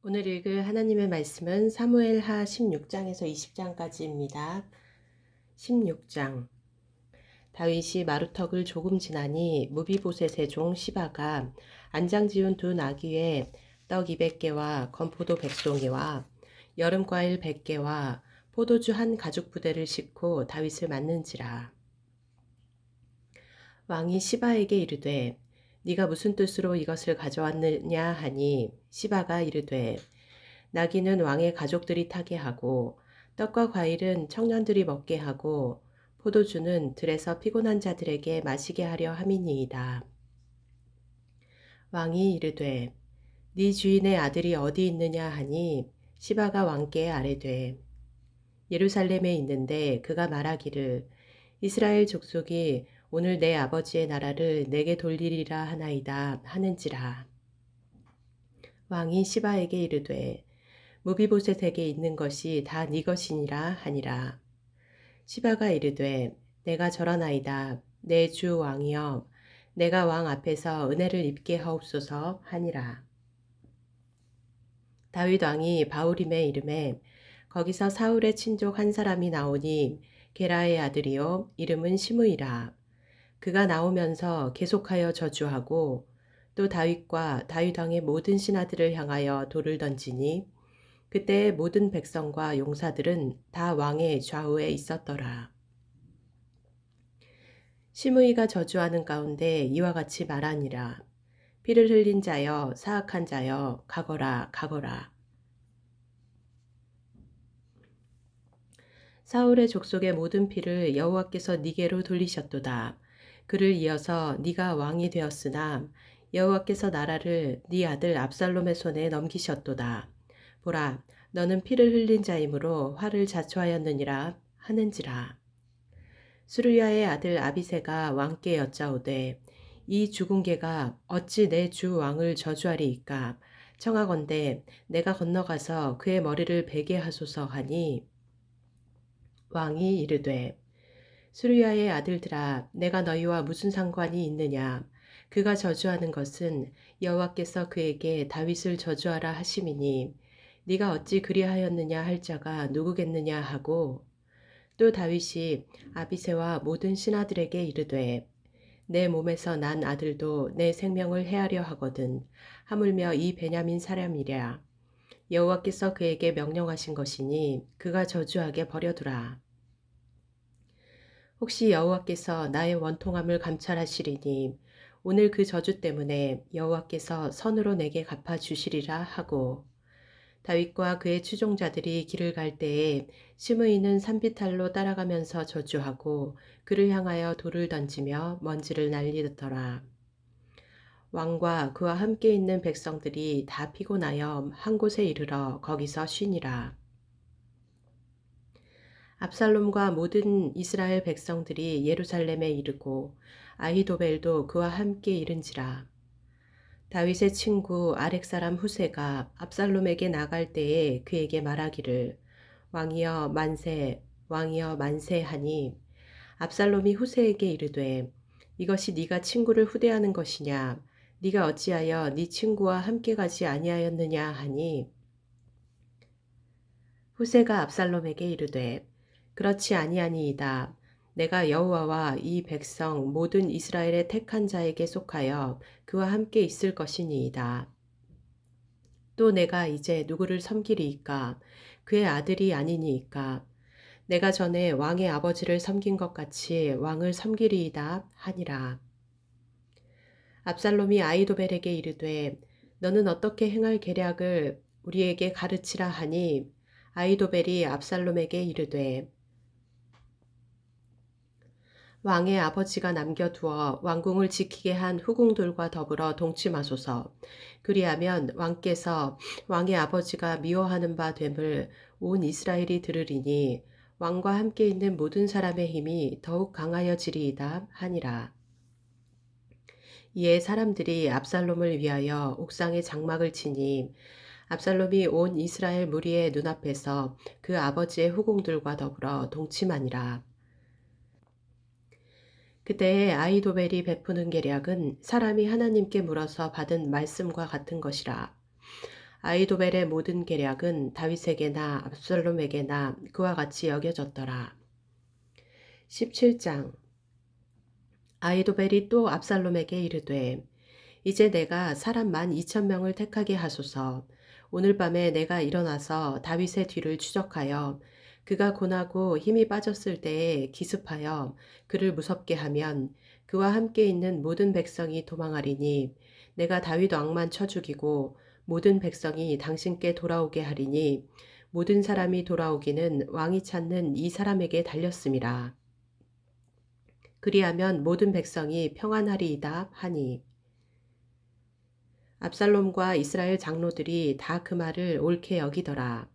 오늘 읽을 하나님의 말씀은 사무엘하 16장에서 20장까지입니다. 16장. 다윗이 마루턱을 조금 지나니 무비보셋의 종 시바가 안장 지운 두 나귀에 떡 200개와 건포도 100송이와 여름과일 100개와 포도주 한 가죽 부대를 싣고 다윗을 맞는지라. 왕이 시바에게 이르되 네가 무슨 뜻으로 이것을 가져왔느냐 하니 시바가 이르되 나귀는 왕의 가족들이 타게 하고 떡과 과일은 청년들이 먹게 하고 포도주는 들에서 피곤한 자들에게 마시게 하려 함이니이다. 왕이 이르되 네 주인의 아들이 어디 있느냐 하니 시바가 왕께 아뢰되 예루살렘에 있는데 그가 말하기를 이스라엘 족속이 오늘 내 아버지의 나라를 내게 돌리리라 하나이다 하는지라. 왕이 시바에게 이르되 무비보셋에게 있는 것이 다 네 것이니라 하니라. 시바가 이르되 내가 저러나이다. 내 주 왕이여 내가 왕 앞에서 은혜를 입게 하옵소서 하니라. 다윗 왕이 바울임에 이름에 거기서 사울의 친족 한 사람이 나오니 게라의 아들이요 이름은 시므이라. 그가 나오면서 계속하여 저주하고 또 다윗과 다윗 왕의 모든 신하들을 향하여 돌을 던지니 그때의 모든 백성과 용사들은 다 왕의 좌우에 있었더라. 시므이가 저주하는 가운데 이와 같이 말하니라. 피를 흘린 자여 사악한 자여 가거라 가거라. 사울의 족속의 모든 피를 여호와께서 네게로 돌리셨도다. 그를 이어서 네가 왕이 되었으나 여호와께서 나라를 네 아들 압살롬의 손에 넘기셨도다. 보라 너는 피를 흘린 자이므로 화를 자초하였느니라 하는지라. 수르야의 아들 아비새가 왕께 여짜오되 이 죽은 개가 어찌 내 주 왕을 저주하리이까 청하건대 내가 건너가서 그의 머리를 베게 하소서 하니 왕이 이르되 수르야의 아들들아 내가 너희와 무슨 상관이 있느냐 그가 저주하는 것은 여호와께서 그에게 다윗을 저주하라 하심이니 네가 어찌 그리하였느냐 할 자가 누구겠느냐 하고 또 다윗이 아비새와 모든 신하들에게 이르되 내 몸에서 난 아들도 내 생명을 해하려 하거든 하물며 이 베냐민 사람이랴 여호와께서 그에게 명령하신 것이니 그가 저주하게 버려두라. 혹시 여호와께서 나의 원통함을 감찰하시리니 오늘 그 저주 때문에 여호와께서 선으로 내게 갚아주시리라 하고 다윗과 그의 추종자들이 길을 갈 때에 시므이는 산비탈로 따라가면서 저주하고 그를 향하여 돌을 던지며 먼지를 날리더라. 왕과 그와 함께 있는 백성들이 다 피곤하여 한 곳에 이르러 거기서 쉬니라. 압살롬과 모든 이스라엘 백성들이 예루살렘에 이르고 아히도벨도 그와 함께 이른지라. 다윗의 친구 아렉 사람 후세가 압살롬에게 나갈 때에 그에게 말하기를 왕이여 만세 왕이여 만세 하니 압살롬이 후세에게 이르되 이것이 네가 친구를 후대하는 것이냐 네가 어찌하여 네 친구와 함께 가지 아니하였느냐 하니 후세가 압살롬에게 이르되 그렇지 아니하니이다. 내가 여호와와 이 백성 모든 이스라엘의 택한 자에게 속하여 그와 함께 있을 것이니이다. 또 내가 이제 누구를 섬기리이까? 그의 아들이 아니니이까? 내가 전에 왕의 아버지를 섬긴 것 같이 왕을 섬기리이다 하니라. 압살롬이 아히도벨에게 이르되 너는 어떻게 행할 계략을 우리에게 가르치라 하니 아히도벨이 압살롬에게 이르되 왕의 아버지가 남겨두어 왕궁을 지키게 한 후궁들과 더불어 동침하소서. 그리하면 왕께서 왕의 아버지가 미워하는 바 됨을 온 이스라엘이 들으리니 왕과 함께 있는 모든 사람의 힘이 더욱 강하여지리이다 하니라. 이에 사람들이 압살롬을 위하여 옥상에 장막을 치니 압살롬이 온 이스라엘 무리의 눈앞에서 그 아버지의 후궁들과 더불어 동침하니라. 그때에 아히도벨이 베푸는 계략은 사람이 하나님께 물어서 받은 말씀과 같은 것이라. 아이도벨의 모든 계략은 다윗에게나 압살롬에게나 그와 같이 여겨졌더라. 17장. 아이도벨이 또 압살롬에게 이르되 이제 내가 사람 12,000명을 택하게 하소서. 오늘 밤에 내가 일어나서 다윗의 뒤를 추적하여 그가 고나고 힘이 빠졌을 때에 기습하여 그를 무섭게 하면 그와 함께 있는 모든 백성이 도망하리니 내가 다윗 왕만 쳐 죽이고 모든 백성이 당신께 돌아오게 하리니 모든 사람이 돌아오기는 왕이 찾는 이 사람에게 달렸음이라. 그리하면 모든 백성이 평안하리이다 하니 압살롬과 이스라엘 장로들이 다 그 말을 옳게 여기더라.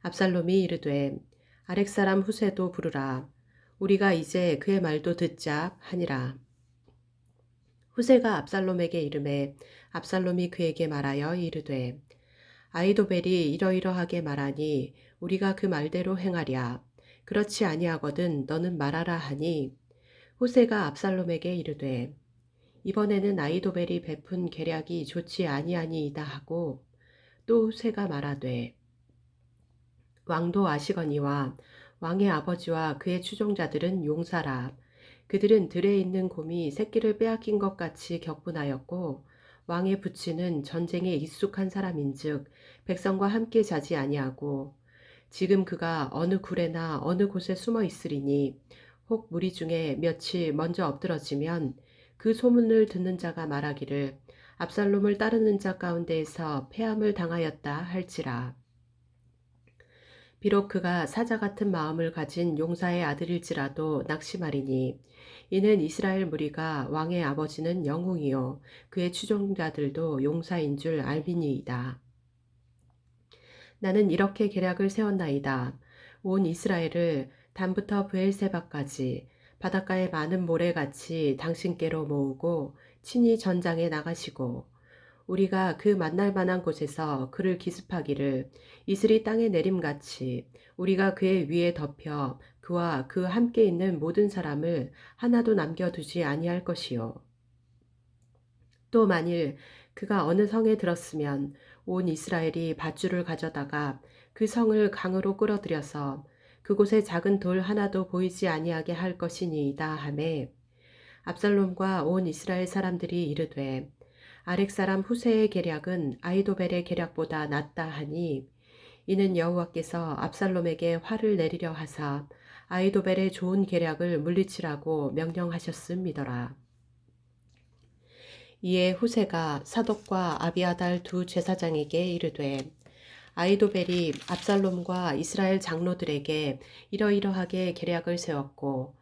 압살롬이 이르되 아렉 사람 후세도 부르라. 우리가 이제 그의 말도 듣자 하니라. 후세가 압살롬에게 이르매 압살롬이 그에게 말하여 이르되 아이도벨이 이러이러하게 말하니 우리가 그 말대로 행하랴. 그렇지 아니하거든 너는 말하라 하니 후세가 압살롬에게 이르되 이번에는 아이도벨이 베푼 계략이 좋지 아니하니이다 하고 또 후세가 말하되 왕도 아시거니와 왕의 아버지와 그의 추종자들은 용사라. 그들은 들에 있는 곰이 새끼를 빼앗긴 것 같이 격분하였고 왕의 부친은 전쟁에 익숙한 사람인즉 백성과 함께 자지 아니하고 지금 그가 어느 굴에나 어느 곳에 숨어 있으리니 혹 무리 중에 몇이 먼저 엎드러지면 그 소문을 듣는 자가 말하기를 압살롬을 따르는 자 가운데에서 패함을 당하였다 할지라. 비록 그가 사자 같은 마음을 가진 용사의 아들일지라도 낙심하리니 이는 이스라엘 무리가 왕의 아버지는 영웅이요 그의 추종자들도 용사인 줄 알미니이다. 나는 이렇게 계략을 세웠나이다. 온 이스라엘을 단부터 브엘세바까지 바닷가의 많은 모래같이 당신께로 모으고 친히 전장에 나가시고 우리가 그 만날 만한 곳에서 그를 기습하기를 이슬이 땅에 내림같이 우리가 그의 위에 덮여 그와 그 함께 있는 모든 사람을 하나도 남겨두지 아니할 것이요. 또 만일 그가 어느 성에 들었으면 온 이스라엘이 밧줄을 가져다가 그 성을 강으로 끌어들여서 그곳에 작은 돌 하나도 보이지 아니하게 할 것이니이다 하매 압살롬과 온 이스라엘 사람들이 이르되 아렉 사람 후세의 계략은 아이도벨의 계략보다 낫다 하니 이는 여호와께서 압살롬에게 화를 내리려 하사 아이도벨의 좋은 계략을 물리치라고 명령하셨음이더라. 이에 후세가 사독과 아비아달 두 제사장에게 이르되 아이도벨이 압살롬과 이스라엘 장로들에게 이러이러하게 계략을 세웠고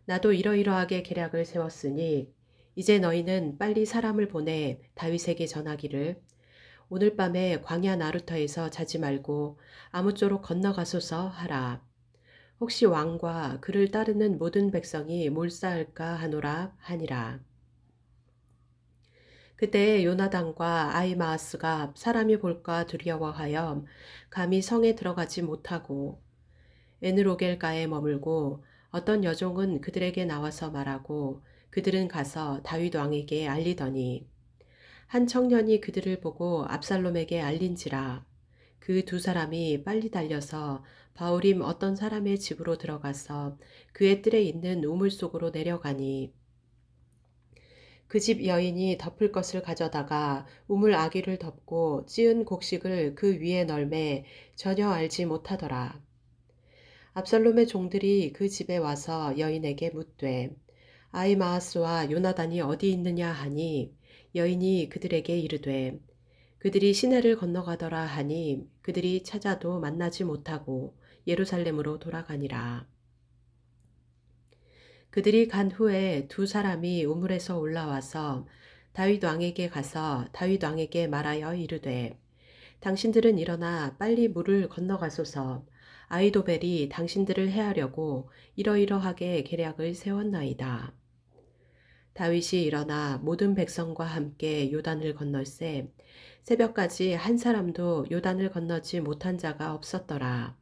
나도 이러이러하게 계략을 세웠으니 이제 너희는 빨리 사람을 보내 다윗에게 전하기를 오늘 밤에 광야 나루터에서 자지 말고 아무쪼록 건너가소서 하라. 혹시 왕과 그를 따르는 모든 백성이 몰사할까 하노라 하니라. 그때 요나단과 아히마아스가 사람이 볼까 두려워하여 감히 성에 들어가지 못하고 에느로겔가에 머물고 어떤 여종은 그들에게 나와서 말하고 그들은 가서 다윗 왕에게 알리더니 한 청년이 그들을 보고 압살롬에게 알린지라 그 두 사람이 빨리 달려서 바울임 어떤 사람의 집으로 들어가서 그의 뜰에 있는 우물 속으로 내려가니 그 집 여인이 덮을 것을 가져다가 우물 아귀를 덮고 찌은 곡식을 그 위에 널매 전혀 알지 못하더라. 압살롬의 종들이 그 집에 와서 여인에게 묻되 아히마아스와 요나단이 어디 있느냐 하니 여인이 그들에게 이르되 그들이 시내를 건너가더라 하니 그들이 찾아도 만나지 못하고 예루살렘으로 돌아가니라. 그들이 간 후에 두 사람이 우물에서 올라와서 다윗 왕에게 가서 다윗 왕에게 말하여 이르되 당신들은 일어나 빨리 물을 건너가소서. 아이도벨이 당신들을 해하려고 이러이러하게 계략을 세웠나이다. 다윗이 일어나 모든 백성과 함께 요단을 건널세 새벽까지 한 사람도 요단을 건너지 못한 자가 없었더라.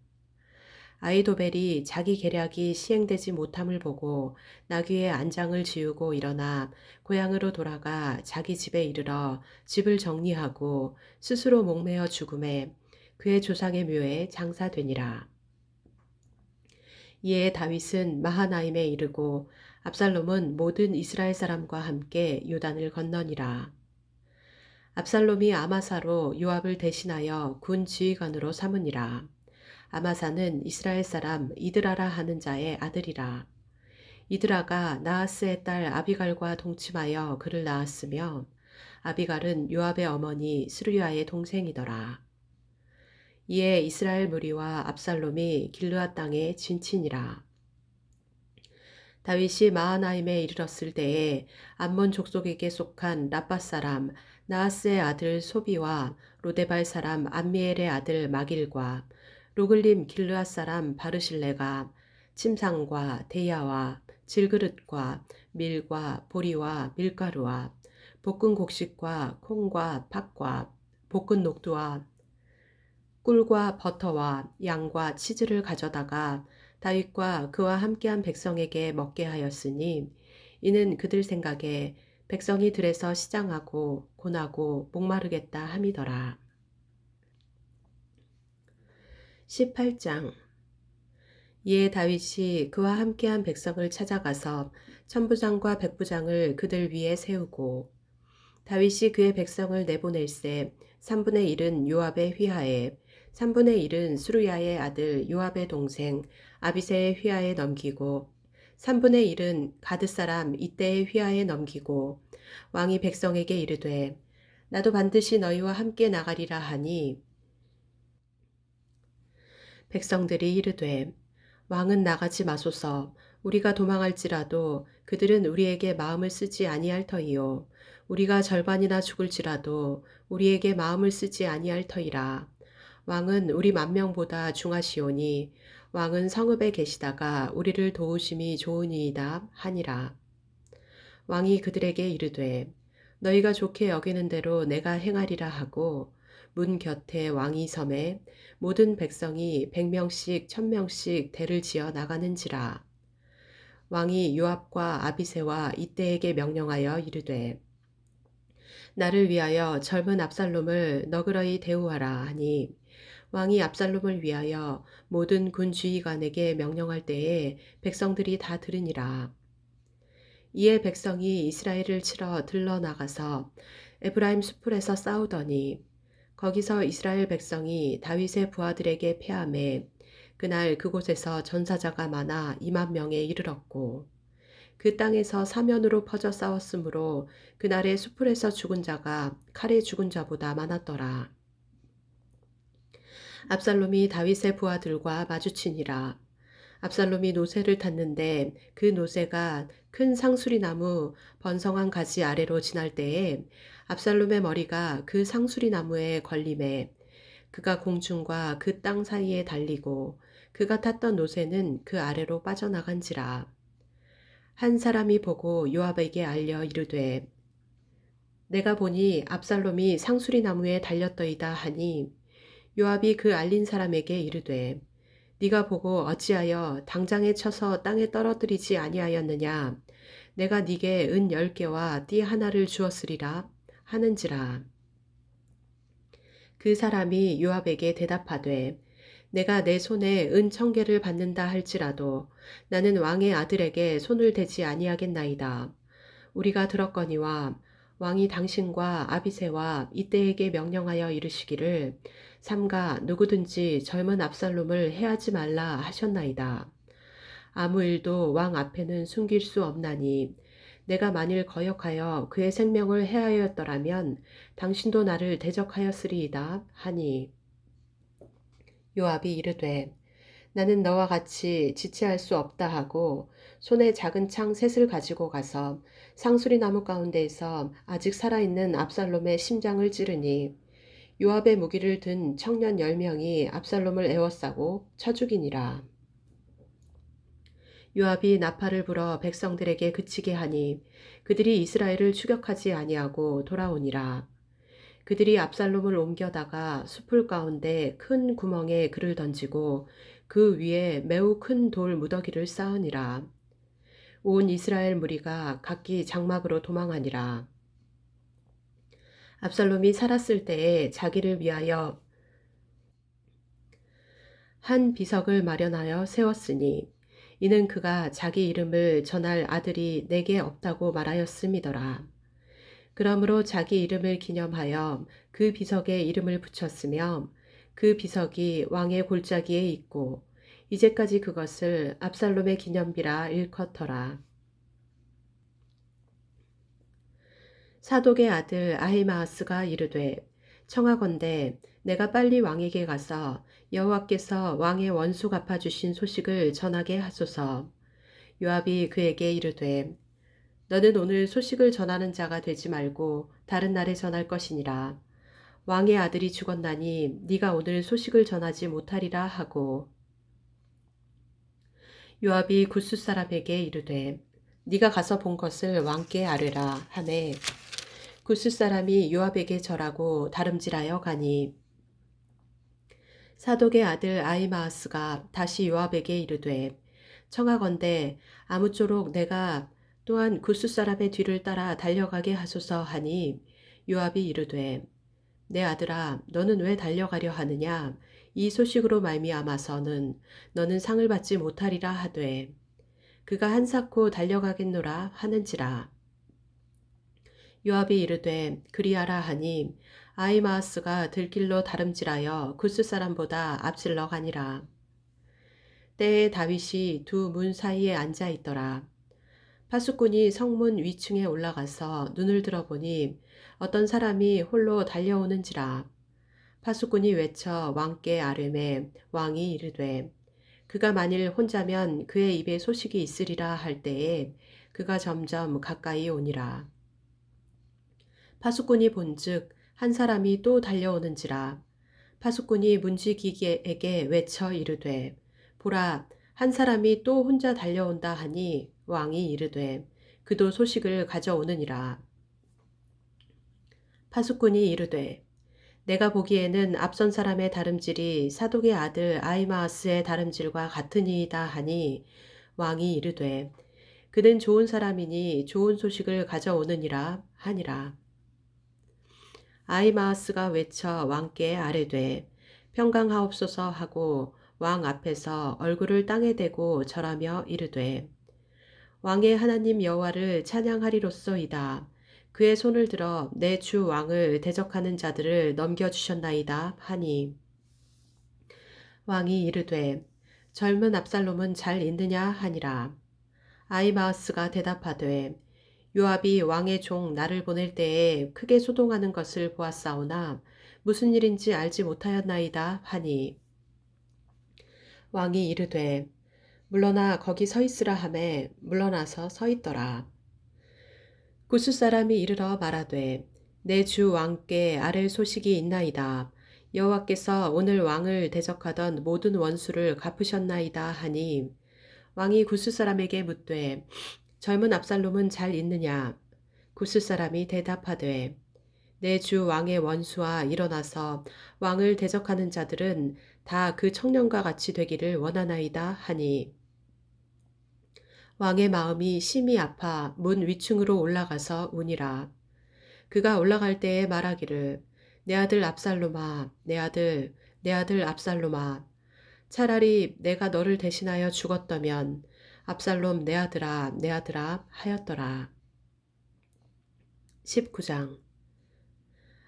아히도벨이 자기 계략이 시행되지 못함을 보고 나귀의 안장을 지우고 일어나 고향으로 돌아가 자기 집에 이르러 집을 정리하고 스스로 목매어 죽음에 그의 조상의 묘에 장사되니라. 이에 다윗은 마하나임에 이르고 압살롬은 모든 이스라엘 사람과 함께 요단을 건너니라. 압살롬이 아마사로 요압을 대신하여 군 지휘관으로 삼으니라. 아마사는 이스라엘 사람 이드라라 하는 자의 아들이라. 이드라가 나하스의 딸 아비갈과 동침하여 그를 낳았으며 아비갈은 요압의 어머니 스루야의 동생이더라. 이에 이스라엘 무리와 압살롬이 길르앗 땅에 진친이라. 다윗이 마하나임에 이르렀을 때에 암몬 족속에게 속한 라빠 사람 나하스의 아들 소비와 로데발 사람 암미엘의 아들 마길과 로글림 길르앗 사람 바르실레가 침상과 대야와 질그릇과 밀과 보리와 밀가루와 볶은 곡식과 콩과 팥과 볶은 녹두와 꿀과 버터와 양과 치즈를 가져다가 다윗과 그와 함께한 백성에게 먹게 하였으니 이는 그들 생각에 백성이 들에서 시장하고 고나고 목마르겠다 함이더라. 18장. 이에 다윗이 그와 함께한 백성을 찾아가서 천부장과 백부장을 그들 위에 세우고 다윗이 그의 백성을 내보낼새 3분의 1은 요압의 휘하에 3분의 1은 수루야의 아들 요압의 동생 아비새의 휘하에 넘기고 3분의 1은 가드 사람 이때의 휘하에 넘기고 왕이 백성에게 이르되 나도 반드시 너희와 함께 나가리라 하니 백성들이 이르되 왕은 나가지 마소서. 우리가 도망할지라도 그들은 우리에게 마음을 쓰지 아니할 터이요 우리가 절반이나 죽을지라도 우리에게 마음을 쓰지 아니할 터이라. 왕은 우리 만명보다 중하시오니 왕은 성읍에 계시다가 우리를 도우심이 좋으니이다 하니라. 왕이 그들에게 이르되 너희가 좋게 여기는 대로 내가 행하리라 하고 문 곁에 왕이 섬에 모든 백성이 100명씩 1000명씩 대를 지어 나가는지라. 왕이 요압과 아비새와 이때에게 명령하여 이르되 나를 위하여 젊은 압살롬을 너그러이 대우하라 하니 왕이 압살롬을 위하여 모든 군 지휘관에게 명령할 때에 백성들이 다 들으니라. 이에 백성이 이스라엘을 치러 들러나가서 에브라임 수풀에서 싸우더니 거기서 이스라엘 백성이 다윗의 부하들에게 패하매 그날 그곳에서 전사자가 많아 2만 명에 이르렀고 그 땅에서 사면으로 퍼져 싸웠으므로 그날의 수풀에서 죽은 자가 칼에 죽은 자보다 많았더라. 압살롬이 다윗의 부하들과 마주치니라. 압살롬이 노새를 탔는데 그 노새가 큰 상수리나무 번성한 가지 아래로 지날 때에 압살롬의 머리가 그 상수리나무에 걸림에 그가 공중과 그 땅 사이에 달리고 그가 탔던 노새는 그 아래로 빠져나간지라. 한 사람이 보고 요압에게 알려 이르되 내가 보니 압살롬이 상수리나무에 달렸더이다 하니 요압이 그 알린 사람에게 이르되 네가 보고 어찌하여 당장에 쳐서 땅에 떨어뜨리지 아니하였느냐. 내가 네게 은 10개와 띠 하나를 주었으리라 하는지라. 그 사람이 요압에게 대답하되 내가 내 손에 은 1000개를 받는다 할지라도 나는 왕의 아들에게 손을 대지 아니하겠나이다. 우리가 들었거니와 왕이 당신과 아비새와 이때에게 명령하여 이르시기를 삼가 누구든지 젊은 압살롬을 해하지 말라 하셨나이다. 아무 일도 왕 앞에는 숨길 수 없나니 내가 만일 거역하여 그의 생명을 해하였더라면 당신도 나를 대적하였으리이다 하니 요압이 이르되 나는 너와 같이 지체할 수 없다 하고 손에 작은 창 셋을 가지고 가서 상수리 나무 가운데에서 아직 살아있는 압살롬의 심장을 찌르니 요압의 무기를 든 청년 10명이 압살롬을 에워싸고 쳐 죽이니라. 요압이 나팔을 불어 백성들에게 그치게 하니 그들이 이스라엘을 추격하지 아니하고 돌아오니라. 그들이 압살롬을 옮겨다가 숲을 가운데 큰 구멍에 그를 던지고 그 위에 매우 큰 돌 무더기를 쌓으니라. 온 이스라엘 무리가 각기 장막으로 도망하니라. 압살롬이 살았을 때에 자기를 위하여 한 비석을 마련하여 세웠으니 이는 그가 자기 이름을 전할 아들이 내게 없다고 말하였음이더라. 그러므로 자기 이름을 기념하여 그 비석에 이름을 붙였으며 그 비석이 왕의 골짜기에 있고 이제까지 그것을 압살롬의 기념비라 일컫더라. 사독의 아들 아히마아스가 이르되 청하건대 내가 빨리 왕에게 가서 여호와께서 왕의 원수 갚아주신 소식을 전하게 하소서. 요압이 그에게 이르되 너는 오늘 소식을 전하는 자가 되지 말고 다른 날에 전할 것이니라. 왕의 아들이 죽었나니 네가 오늘 소식을 전하지 못하리라 하고 요압이 굿수 사람에게 이르되 네가 가서 본 것을 왕께 아뢰라 하매 굿수 사람이 요압에게 절하고 다름질하여 가니 사독의 아들 아히마아스가 다시 요압에게 이르되 청하건대 아무쪼록 내가 또한 굿수 사람의 뒤를 따라 달려가게 하소서 하니 요압이 이르되 내 아들아 너는 왜 달려가려 하느냐 이 소식으로 말미암아서는 너는 상을 받지 못하리라 하되 그가 한사코 달려가겠노라 하는지라. 요압이 이르되 그리하라 하니 아히마아스가 들길로 다름질하여 굿수 사람보다 앞질러 가니라. 때에 다윗이 두 문 사이에 앉아 있더라. 파수꾼이 성문 위층에 올라가서 눈을 들어보니 어떤 사람이 홀로 달려오는지라. 파수꾼이 외쳐 왕께 아뢰매 왕이 이르되 그가 만일 혼자면 그의 입에 소식이 있으리라 할 때에 그가 점점 가까이 오니라. 파수꾼이 본즉 한 사람이 또 달려오는지라. 파수꾼이 문지기에게 외쳐 이르되 보라 한 사람이 또 혼자 달려온다 하니 왕이 이르되 그도 소식을 가져오느니라. 파수꾼이 이르되 내가 보기에는 앞선 사람의 다름질이 사독의 아들 아히마아스의 다름질과 같으니이다 하니 왕이 이르되 그는 좋은 사람이니 좋은 소식을 가져오느니라 하니라. 아히마아스가 외쳐 왕께 아뢰되 평강하옵소서 하고 왕 앞에서 얼굴을 땅에 대고 절하며 이르되 왕의 하나님 여호와를 찬양하리로소이다. 그의 손을 들어 내 주 왕을 대적하는 자들을 넘겨주셨나이다 하니 왕이 이르되 젊은 압살롬은 잘 있느냐 하니라. 아히마아스가 대답하되 요압이 왕의 종 나를 보낼 때에 크게 소동하는 것을 보았사오나 무슨 일인지 알지 못하였나이다 하니 왕이 이르되 물러나 거기 서 있으라 하매 물러나서 서 있더라. 굿수 사람이 이르러 말하되 내 주 왕께 아랠 소식이 있나이다. 여호와께서 오늘 왕을 대적하던 모든 원수를 갚으셨나이다 하니 왕이 굿수 사람에게 묻되 젊은 압살롬은 잘 있느냐? 굿수 사람이 대답하되 내 주 왕의 원수와 일어나서 왕을 대적하는 자들은 다 그 청년과 같이 되기를 원하나이다 하니 왕의 마음이 심히 아파 문 위층으로 올라가서 우니라. 그가 올라갈 때에 말하기를 내 아들 압살롬아 내 아들 압살롬아 차라리 내가 너를 대신하여 죽었다면 압살롬 내 아들아 하였더라. 19장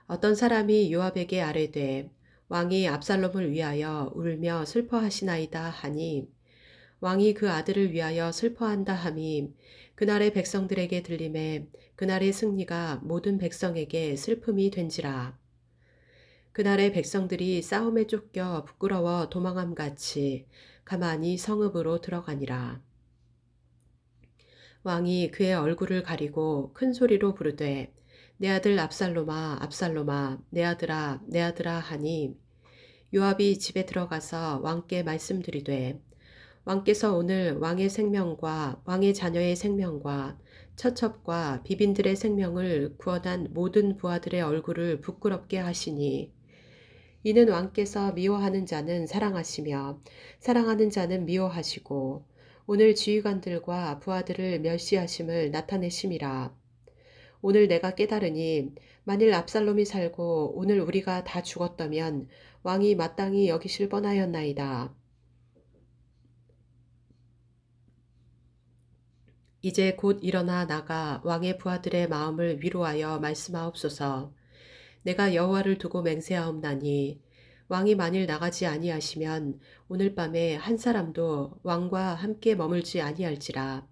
어떤 사람이 요압에게 아뢰되 왕이 압살롬을 위하여 울며 슬퍼하시나이다 하니 왕이 그 아들을 위하여 슬퍼한다 함이 그날의 백성들에게 들림에 그날의 승리가 모든 백성에게 슬픔이 된지라. 그날의 백성들이 싸움에 쫓겨 부끄러워 도망함같이 가만히 성읍으로 들어가니라. 왕이 그의 얼굴을 가리고 큰 소리로 부르되 내 아들 압살롬아 압살롬아 내 아들아 하니 요압이 집에 들어가서 왕께 말씀드리되 왕께서 오늘 왕의 생명과 왕의 자녀의 생명과 처첩과 비빈들의 생명을 구원한 모든 부하들의 얼굴을 부끄럽게 하시니 이는 왕께서 미워하는 자는 사랑하시며 사랑하는 자는 미워하시고 오늘 지휘관들과 부하들을 멸시하심을 나타내심이라. 오늘 내가 깨달으니 만일 압살롬이 살고 오늘 우리가 다 죽었다면 왕이 마땅히 여기실 뻔하였나이다. 이제 곧 일어나 나가 왕의 부하들의 마음을 위로하여 말씀하옵소서. 내가 여호와를 두고 맹세하옵나니 왕이 만일 나가지 아니하시면 오늘 밤에 한 사람도 왕과 함께 머물지 아니할지라.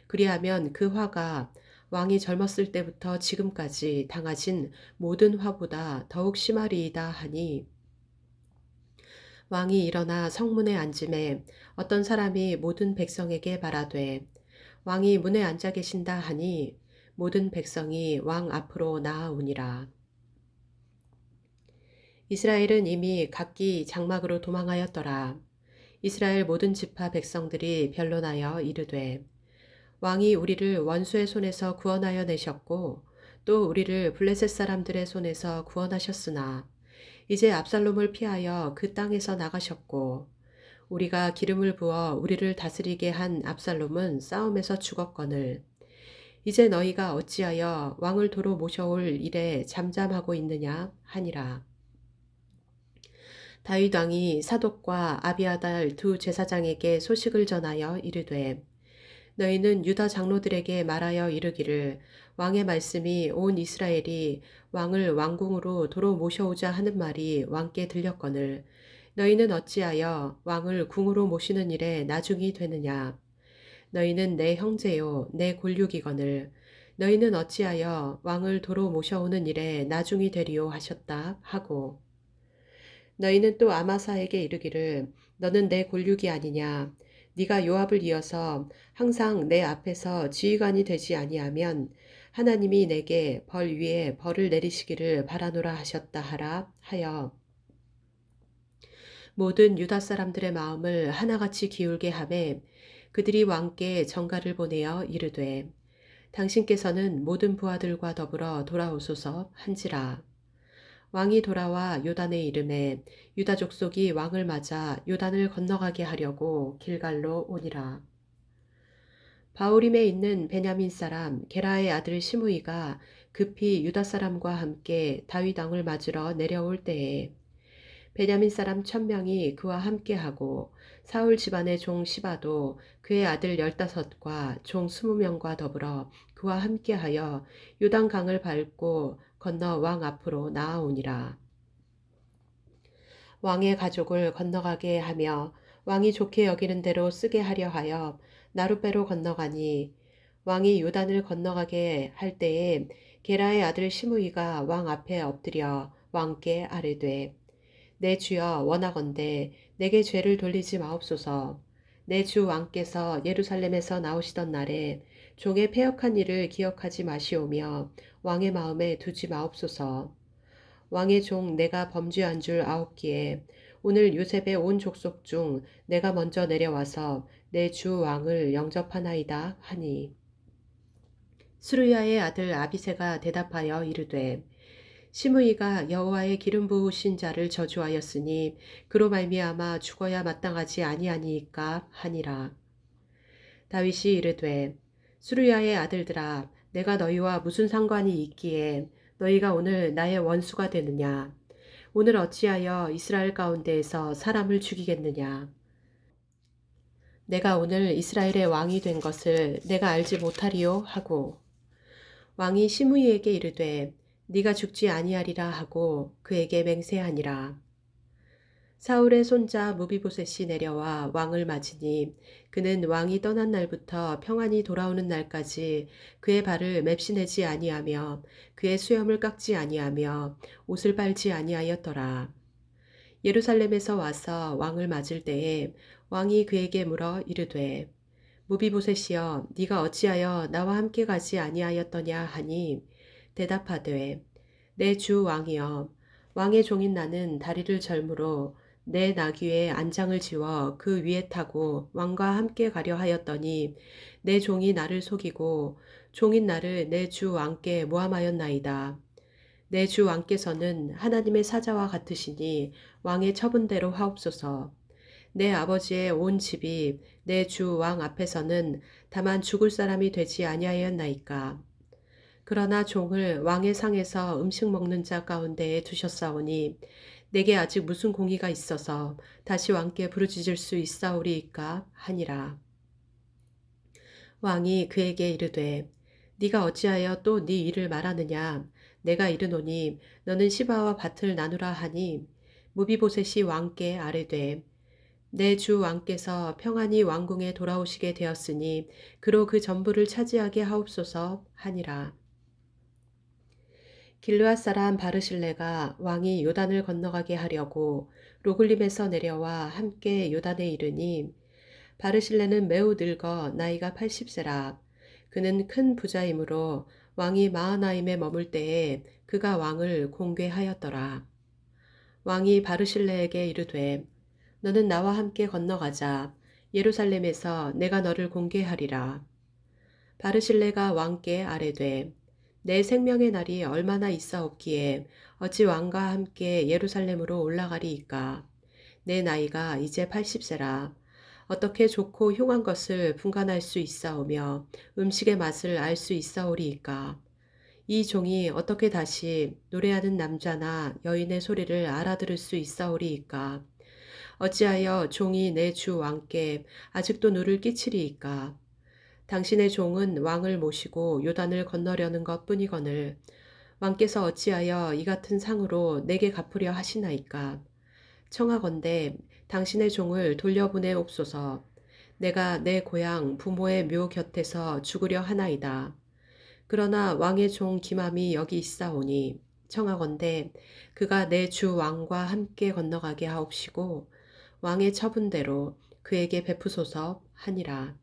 그리하면 그 화가 왕이 젊었을 때부터 지금까지 당하신 모든 화보다 더욱 심하리이다 하니 왕이 일어나 성문에 앉음에 어떤 사람이 모든 백성에게 말하되 왕이 문에 앉아 계신다 하니 모든 백성이 왕 앞으로 나아오니라. 이스라엘은 이미 각기 장막으로 도망하였더라. 이스라엘 모든 지파 백성들이 변론하여 이르되 왕이 우리를 원수의 손에서 구원하여 내셨고 또 우리를 블레셋 사람들의 손에서 구원하셨으나 이제 압살롬을 피하여 그 땅에서 나가셨고 우리가 기름을 부어 우리를 다스리게 한 압살롬은 싸움에서 죽었거늘 이제 너희가 어찌하여 왕을 도로 모셔올 일에 잠잠하고 있느냐 하니라. 다윗 왕이 사독과 아비아달 두 제사장에게 소식을 전하여 이르되 너희는 유다 장로들에게 말하여 이르기를 왕의 말씀이 온 이스라엘이 왕을 왕궁으로 도로 모셔오자 하는 말이 왕께 들렸거늘 너희는 어찌하여 왕을 궁으로 모시는 일에 나중이 되느냐. 너희는 내 형제요 내 골육이거늘 너희는 어찌하여 왕을 도로 모셔오는 일에 나중이 되리요 하셨다 하고 너희는 또 아마사에게 이르기를 너는 내 골육이 아니냐. 네가 요압을 이어서 항상 내 앞에서 지휘관이 되지 아니하면 하나님이 내게 벌 위에 벌을 내리시기를 바라노라 하셨다 하라 하여 모든 유다 사람들의 마음을 하나같이 기울게 하매 그들이 왕께 전가를 보내어 이르되 당신께서는 모든 부하들과 더불어 돌아오소서 한지라. 왕이 돌아와 요단에 이름에 유다 족속이 왕을 맞아 요단을 건너가게 하려고 길갈로 오니라. 바울임에 있는 베냐민 사람 게라의 아들 시므이가 급히 유다 사람과 함께 다윗 왕을 맞으러 내려올 때에 베냐민 사람 1000명이 그와 함께하고 사울 집안의 종 시바도 그의 아들 15과 종 20명과 더불어 그와 함께하여 요단강을 밟고 건너 왕 앞으로 나아오니라. 왕의 가족을 건너가게 하며 왕이 좋게 여기는 대로 쓰게 하려 하여 나룻배로 건너가니 왕이 요단을 건너가게 할 때에 게라의 아들 시므이가 왕 앞에 엎드려 왕께 아뢰되 내 주여 원하건대 내게 죄를 돌리지 마옵소서. 내 주 왕께서 예루살렘에서 나오시던 날에 종의 패역한 일을 기억하지 마시오며 왕의 마음에 두지 마옵소서. 왕의 종 내가 범죄한 줄 아옵기에 오늘 요셉의 온 족속 중 내가 먼저 내려와서 내 주 왕을 영접하나이다 하니 수르야의 아들 아비새가 대답하여 이르되 시므이가 여호와의 기름 부으신 자를 저주하였으니 그로 말미암아 죽어야 마땅하지 아니하니이까 하니라. 다윗이 이르되 수르야의 아들들아 내가 너희와 무슨 상관이 있기에 너희가 오늘 나의 원수가 되느냐. 오늘 어찌하여 이스라엘 가운데에서 사람을 죽이겠느냐. 내가 오늘 이스라엘의 왕이 된 것을 내가 알지 못하리요 하고 왕이 시므이에게 이르되 네가 죽지 아니하리라 하고 그에게 맹세하니라. 사울의 손자 무비보셋이 내려와 왕을 맞으니 그는 왕이 떠난 날부터 평안히 돌아오는 날까지 그의 발을 맵시내지 아니하며 그의 수염을 깎지 아니하며 옷을 빨지 아니하였더라. 예루살렘에서 와서 왕을 맞을 때에 왕이 그에게 물어 이르되 무비보셋이여 네가 어찌하여 나와 함께 가지 아니하였더냐 하니 대답하되 내 주 왕이여 왕의 종인 나는 다리를 절므로 내 나귀에 안장을 지워 그 위에 타고 왕과 함께 가려 하였더니 내 종이 나를 속이고 종인 나를 내 주 왕께 모함하였나이다. 내 주 왕께서는 하나님의 사자와 같으시니 왕의 처분대로 하옵소서. 내 아버지의 온 집이 내 주 왕 앞에서는 다만 죽을 사람이 되지 아니하였나이까. 그러나 종을 왕의 상에서 음식 먹는 자 가운데에 두셨사오니 내게 아직 무슨 공의가 있어서 다시 왕께 부르짖을 수 있사오리이까 하니라. 왕이 그에게 이르되 네가 어찌하여 또 네 일을 말하느냐. 내가 이르노니 너는 시바와 밭을 나누라 하니 무비보셋이 왕께 아뢰되 내 주 왕께서 평안히 왕궁에 돌아오시게 되었으니 그로 그 전부를 차지하게 하옵소서 하니라. 길르앗 사람 바르실레가 왕이 요단을 건너가게 하려고 로글림에서 내려와 함께 요단에 이르니 바르실레는 매우 늙어 나이가 80세라. 그는 큰 부자이므로 왕이 마하나임에 머물 때에 그가 왕을 공궤하였더라. 왕이 바르실레에게 이르되 너는 나와 함께 건너가자. 예루살렘에서 내가 너를 공개하리라. 바르실레가 왕께 아뢰되 내 생명의 날이 얼마나 있사옵기에 어찌 왕과 함께 예루살렘으로 올라가리이까. 내 나이가 이제 80세라. 어떻게 좋고 흉한 것을 분간할 수 있사오며 음식의 맛을 알 수 있사오리이까. 이 종이 어떻게 다시 노래하는 남자나 여인의 소리를 알아들을 수 있사오리이까. 어찌하여 종이 내 주 왕께 아직도 누를 끼치리이까. 당신의 종은 왕을 모시고 요단을 건너려는 것 뿐이거늘 왕께서 어찌하여 이 같은 상으로 내게 갚으려 하시나이까. 청하건대 당신의 종을 돌려보내옵소서. 내가 내 고향 부모의 묘 곁에서 죽으려 하나이다. 그러나 왕의 종 기맘이 여기 있사오니 청하건대 그가 내 주 왕과 함께 건너가게 하옵시고 왕의 처분대로 그에게 베푸소서 하니라.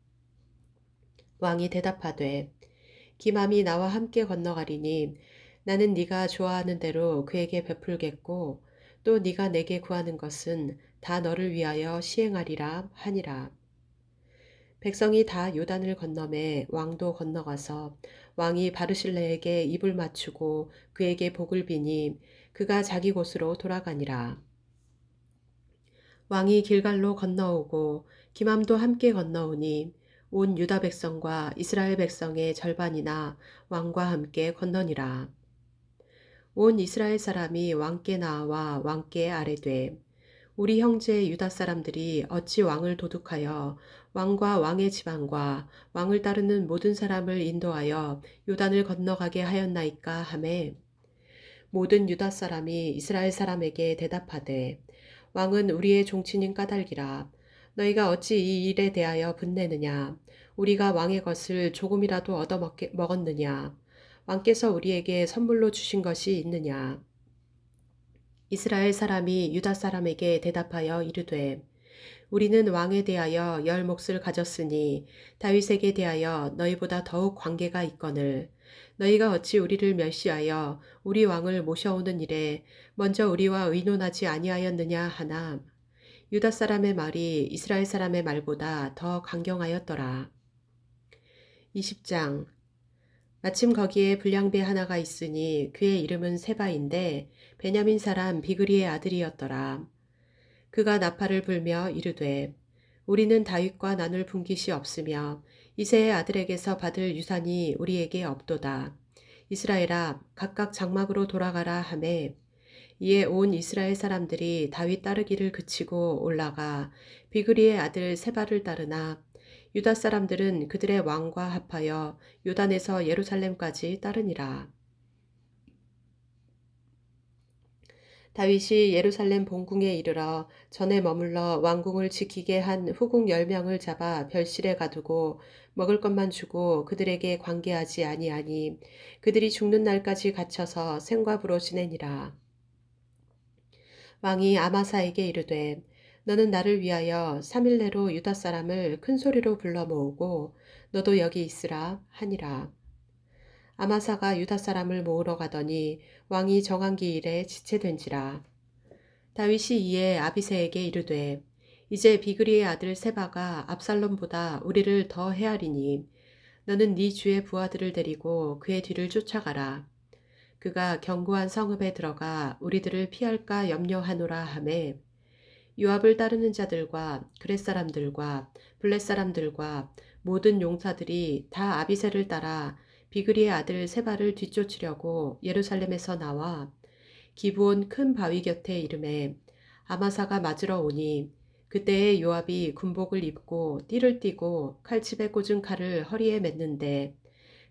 왕이 대답하되 기맘이 나와 함께 건너가리니 나는 네가 좋아하는 대로 그에게 베풀겠고 또 네가 내게 구하는 것은 다 너를 위하여 시행하리라 하니라. 백성이 다 요단을 건너매 왕도 건너가서 왕이 바르실레에게 입을 맞추고 그에게 복을 비니 그가 자기 곳으로 돌아가니라. 왕이 길갈로 건너오고 기맘도 함께 건너오니 온 유다 백성과 이스라엘 백성의 절반이나 왕과 함께 건너니라. 온 이스라엘 사람이 왕께 나와 왕께 아뢰되 우리 형제 유다 사람들이 어찌 왕을 도둑하여 왕과 왕의 집안과 왕을 따르는 모든 사람을 인도하여 요단을 건너가게 하였나이까 하매 모든 유다 사람이 이스라엘 사람에게 대답하되 왕은 우리의 종친인 까닭이라. 너희가 어찌 이 일에 대하여 분내느냐. 우리가 왕의 것을 조금이라도 얻어먹었느냐. 왕께서 우리에게 선물로 주신 것이 있느냐. 이스라엘 사람이 유다 사람에게 대답하여 이르되 우리는 왕에 대하여 10몫을 가졌으니 다윗에게 대하여 너희보다 더욱 관계가 있거늘 너희가 어찌 우리를 멸시하여 우리 왕을 모셔오는 일에 먼저 우리와 의논하지 아니하였느냐 하나 유다 사람의 말이 이스라엘 사람의 말보다 더 강경하였더라. 20장 마침 거기에 불량배 하나가 있으니 그의 이름은 세바인데 베냐민 사람 비그리의 아들이었더라. 그가 나팔을 불며 이르되 우리는 다윗과 나눌 분깃이 없으며 이새의 아들에게서 받을 유산이 우리에게 없도다. 이스라엘아 각각 장막으로 돌아가라 하매 이에 온 이스라엘 사람들이 다윗 따르기를 그치고 올라가 비그리의 아들 세바를 따르나 유다 사람들은 그들의 왕과 합하여 요단에서 예루살렘까지 따르니라. 다윗이 예루살렘 본궁에 이르러 전에 머물러 왕궁을 지키게 한 후궁 10명을 잡아 별실에 가두고 먹을 것만 주고 그들에게 관계하지 아니하니 그들이 죽는 날까지 갇혀서 생과 부로 지내니라. 왕이 아마사에게 이르되 너는 나를 위하여 3일 내로 유다 사람을 큰 소리로 불러 모으고 너도 여기 있으라 하니라. 아마사가 유다 사람을 모으러 가더니 왕이 정한 기일에 지체된지라. 다윗이 이에 아비새에게 이르되 이제 비그리의 아들 세바가 압살롬보다 우리를 더 헤아리니 너는 네 주의 부하들을 데리고 그의 뒤를 쫓아가라. 그가 견고한 성읍에 들어가 우리들을 피할까 염려하노라 하매 요압을 따르는 자들과 그렛 사람들과 블렛 사람들과 모든 용사들이 다 아비새를 따라 비그리의 아들 세바를 뒤쫓으려고 예루살렘에서 나와 기브온 큰 바위 곁에 이름에 아마사가 맞으러 오니 그때에 요압이 군복을 입고 띠를 띠고 칼집에 꽂은 칼을 허리에 맸는데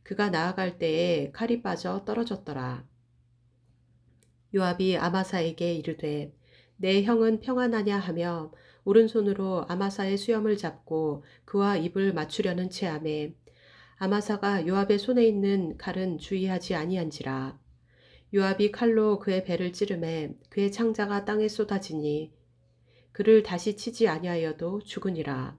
그가 나아갈 때에 칼이 빠져 떨어졌더라. 요압이 아마사에게 이르되 내 형은 평안하냐 하며 오른손으로 아마사의 수염을 잡고 그와 입을 맞추려는 체함에 아마사가 요압의 손에 있는 칼은 주의하지 아니한지라. 요압이 칼로 그의 배를 찌르매 그의 창자가 땅에 쏟아지니 그를 다시 치지 아니하여도 죽으니라.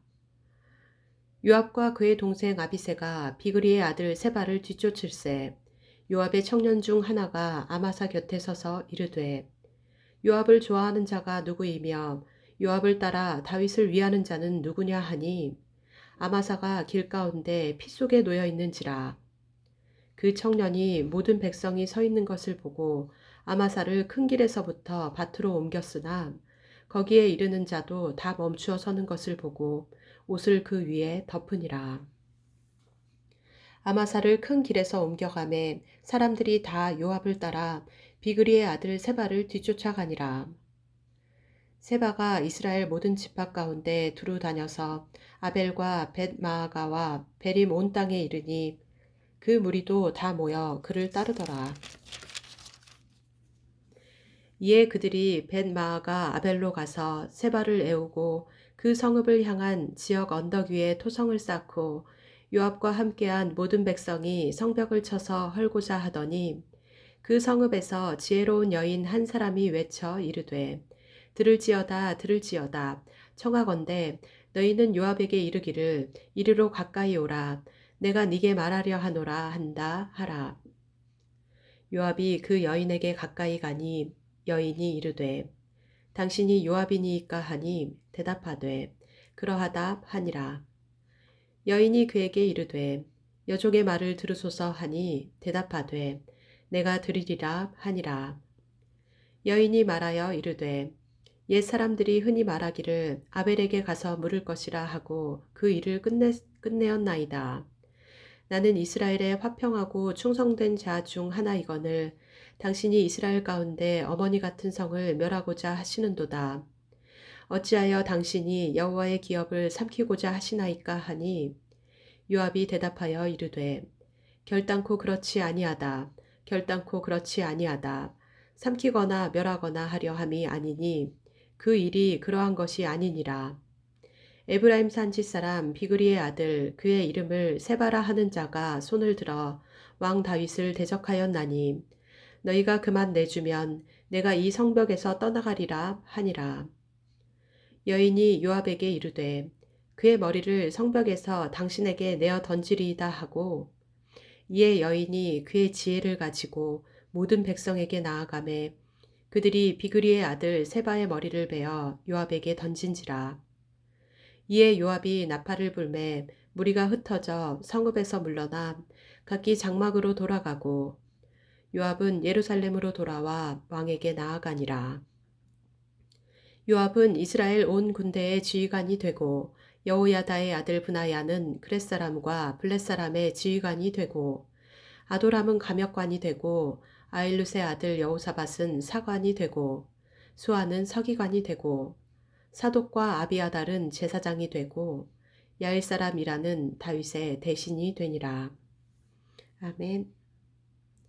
요압과 그의 동생 아비새가 비그리의 아들 세바를 뒤쫓을세 요압의 청년 중 하나가 아마사 곁에 서서 이르되 요압을 좋아하는 자가 누구이며 요압을 따라 다윗을 위하는 자는 누구냐 하니 아마사가 길 가운데 피 속에 놓여 있는지라. 그 청년이 모든 백성이 서 있는 것을 보고 아마사를 큰 길에서부터 밭으로 옮겼으나 거기에 이르는 자도 다 멈추어 서는 것을 보고 옷을 그 위에 덮으니라. 아마사를 큰 길에서 옮겨가매 사람들이 다 요압을 따라 비그리의 아들 세바를 뒤쫓아가니라. 세바가 이스라엘 모든 지파 가운데 두루 다녀서 아벨과 벳마아가와 베림 온 땅에 이르니 그 무리도 다 모여 그를 따르더라. 이에 그들이 벳마아가 아벨로 가서 세바를 애우고 그 성읍을 향한 지역 언덕 위에 토성을 쌓고 요압과 함께한 모든 백성이 성벽을 쳐서 헐고자 하더니 그 성읍에서 지혜로운 여인 한 사람이 외쳐 이르되 들을지어다 들을지어다 청하건대 너희는 요압에게 이르기를 이리로 가까이 오라 내가 네게 말하려 하노라 한다 하라. 요압이 그 여인에게 가까이 가니 여인이 이르되 당신이 요압이니이까 하니 대답하되 그러하다 하니라. 여인이 그에게 이르되 여종의 말을 들으소서 하니 대답하되 내가 들으리라 하니라. 여인이 말하여 이르되 옛 사람들이 흔히 말하기를 아벨에게 가서 물을 것이라 하고 그 일을 끝내었나이다. 나는 이스라엘의 화평하고 충성된 자 중 하나이거늘 당신이 이스라엘 가운데 어머니 같은 성을 멸하고자 하시는도다. 어찌하여 당신이 여호와의 기업을 삼키고자 하시나이까 하니 요압이 대답하여 이르되 결단코 그렇지 아니하다. 결단코 그렇지 아니하다. 삼키거나 멸하거나 하려 함이 아니니 그 일이 그러한 것이 아니니라. 에브라임 산지 사람 비그리의 아들 그의 이름을 세바라 하는 자가 손을 들어 왕 다윗을 대적하였나니 너희가 그만 내주면 내가 이 성벽에서 떠나가리라 하니라. 여인이 요압에게 이르되 그의 머리를 성벽에서 당신에게 내어 던지리이다 하고 이에 여인이 그의 지혜를 가지고 모든 백성에게 나아가매 그들이 비그리의 아들 세바의 머리를 베어 요압에게 던진지라. 이에 요압이 나팔을 불매 무리가 흩어져 성읍에서 물러나 각기 장막으로 돌아가고 요압은 예루살렘으로 돌아와 왕에게 나아가니라. 요압은 이스라엘 온 군대의 지휘관이 되고 여호야다의 아들 브나야는 그렛 사람과 블렛 사람의 지휘관이 되고 아도람은 감역관이 되고 아일룻의 아들 여호사밧은 사관이 되고 수아는 서기관이 되고 사독과 아비아달은 제사장이 되고 야일 사람 이라는 다윗의 대신이 되니라. 아멘.